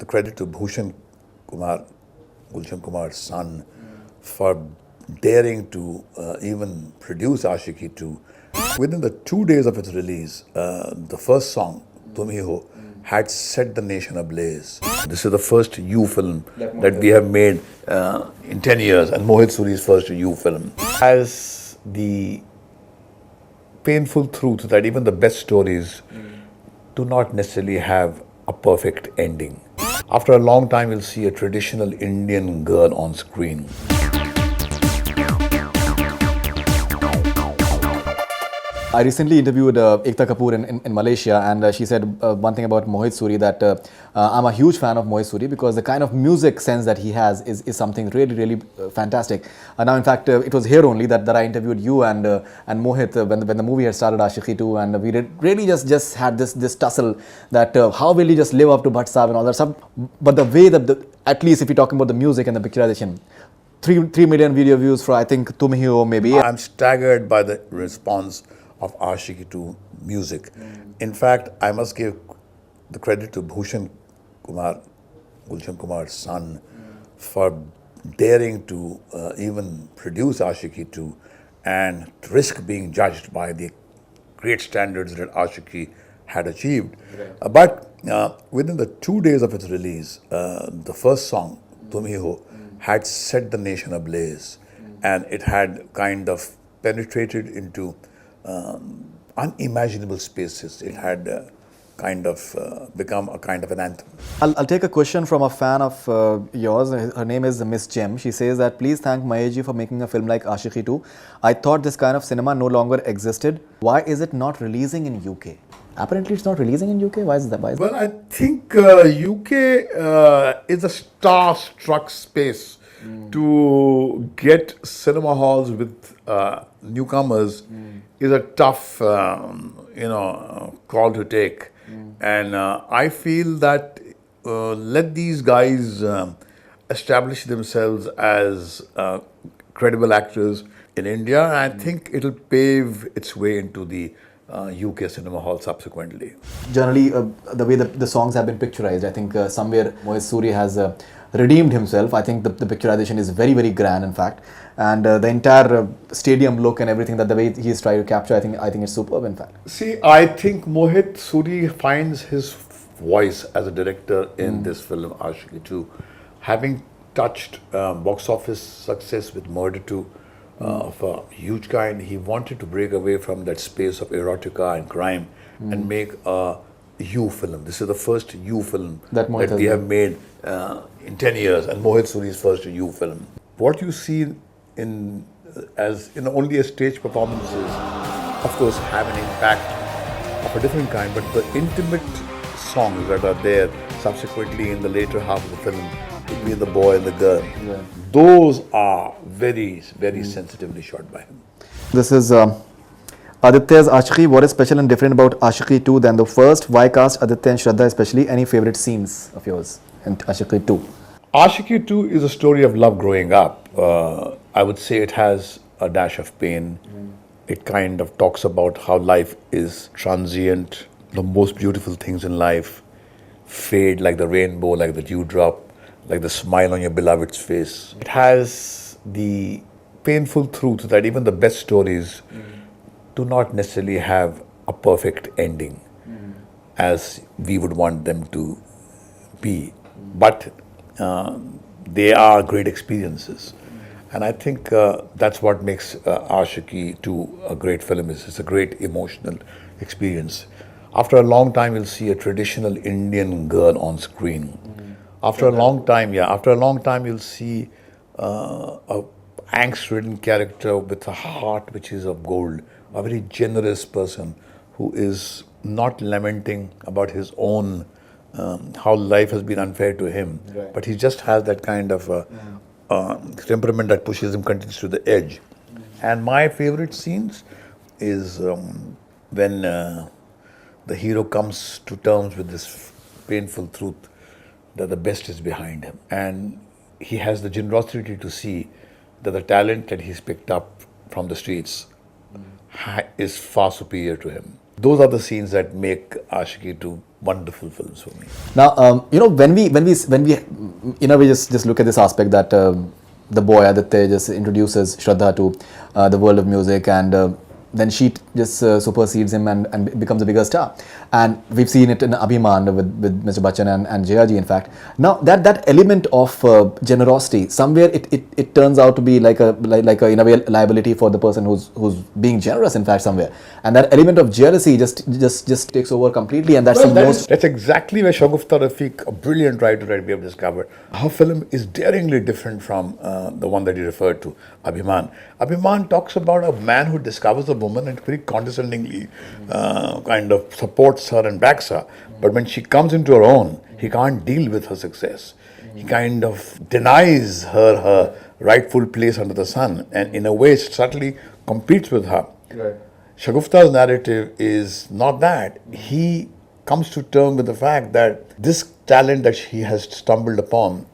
The credit to Bhushan Kumar, Gulshan Kumar's son, for daring to even produce Aashiqui 2. Within the 2 days of its release, the first song, Tum Hi Ho, had set the nation ablaze. This is the first You film that we have made in 10 years, and Mohit Suri's first You film. Has the painful truth that even the best stories do not necessarily have a perfect ending. After a long time, you'll see a traditional Indian girl on screen. I recently interviewed Ekta Kapur in Malaysia, and she said one thing about Mohit Suri, that I'm a huge fan of Mohit Suri because the kind of music sense that he has is something really fantastic. Now, in fact, it was here only that I interviewed you and Mohit when the movie had started, Aashiqui 2, and we really just had this tussle that how will he just live up to Bhatt Saab and all that stuff. But the way that, at least if you're talking about the music and the picturization, 3 million video views for, I think, Tum Hi Ho maybe. I'm staggered by the response of Aashiqui 2 music. In fact, I must give the credit to Bhushan Kumar, Gulshan Kumar's son, for daring to even produce Aashiqui 2 and risk being judged by the great standards that Aashiqui had achieved. But within the 2 days of its release, the first song, Tum Hi Ho, had set the nation ablaze, and it had kind of penetrated into unimaginable spaces. It had kind of become a kind of an anthem. I'll take a question from a fan of yours. Her name is Miss Jem. She says that please thank Mahesh ji for making a film like Aashiqui 2. I thought this kind of cinema no longer existed. Why is it not releasing in UK? Apparently it's not releasing in UK. Why is that? Well, I think UK is a star-struck space to get cinema halls with newcomers is a tough, call to take. And I feel that let these guys establish themselves as credible actors in India. I think it'll pave its way into the UK cinema hall subsequently. Generally, the way the songs have been picturized, I think somewhere Mohit Suri has redeemed himself. I think the picturization is very grand, in fact, and the entire stadium look and everything, that the way he's trying to capture, I think it's superb, in fact. See, I think Mohit Suri finds his voice as a director in this film, Aashiqui 2. Having touched box office success with Murder 2 of a huge kind, he wanted to break away from that space of erotica and crime and make a You film. This is the first You film that we have made in 10 years, and Mohit Suri's first You film. What you see in only a stage performances, of course, have an impact of a different kind, but the intimate songs that are there subsequently in the later half of the film, between the boy and the girl, those are very sensitively shot by him. This is Aditya's Aashiqui. What is special and different about Aashiqui 2 than the first? Why cast Aditya and Shraddha especially? Any favorite scenes of yours in Aashiqui 2? Aashiqui 2 is a story of love growing up. I would say it has a dash of pain. It kind of talks about how life is transient. The most beautiful things in life fade, like the rainbow, like the dewdrop, like the smile on your beloved's face. It has the painful truth that even the best stories do not necessarily have a perfect ending as we would want them to be. But they are great experiences. And I think that's what makes Aashiqui 2 a great film. It's a great emotional experience. After a long time, you'll see a traditional Indian girl on screen. After a long time, you'll see a angst-ridden character with a heart which is of gold, a very generous person who is not lamenting about his own, how life has been unfair to him, but he just has that kind of temperament that pushes him continues to the edge. And my favorite scenes is when the hero comes to terms with this painful truth that the best is behind him, and he has the generosity to see that the talent that he's picked up from the streets is far superior to him. Those are the scenes that make Aashiqui 2 wonderful films for me. Now, when we just look at this aspect that the boy Aditya just introduces Shraddha to the world of music, and then she just supersedes him and becomes a bigger star. And we've seen it in Abhiman with Mr. Bachchan and Jaya-ji, in fact. Now, that element of generosity, somewhere it turns out to be like a in a way liability for the person who's being generous, in fact, somewhere. And that element of jealousy just takes over completely, and that's That's exactly where Shagufta Rafiq, a brilliant writer that we have discovered. Her film is daringly different from the one that you referred to, Abhiman. Abhiman talks about a man who discovers a woman and very condescendingly kind of supports her and backs her. But when she comes into her own, he can't deal with her success. He kind of denies her rightful place under the sun, and in a way subtly competes with her. Right. Shagufta's narrative is not that. He comes to terms with the fact that this talent that he has stumbled upon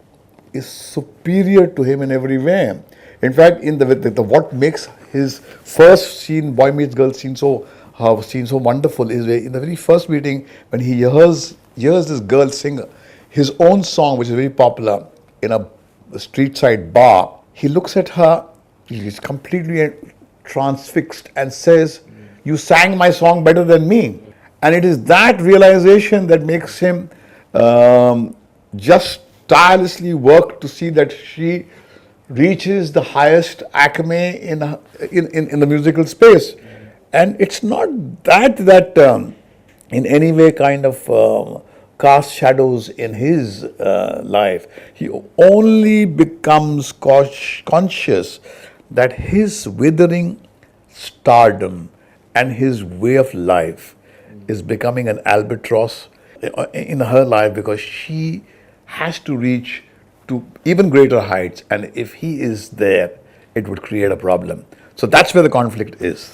is superior to him in every way. In fact, in the what makes his first scene, boy meets girl scene, so wonderful is in the very first meeting when he hears this girl sing his own song, which is very popular in a street side bar. He looks at her, he's completely transfixed and says, "You sang my song better than me." And it is that realization that makes him just tirelessly work to see that she reaches the highest acme in the musical space. And it's not that in any way kind of cast shadows in his life. He only becomes conscious that his withering stardom and his way of life is becoming an albatross in her life, because she has to reach to even greater heights, and if he is there, it would create a problem. So that's where the conflict is.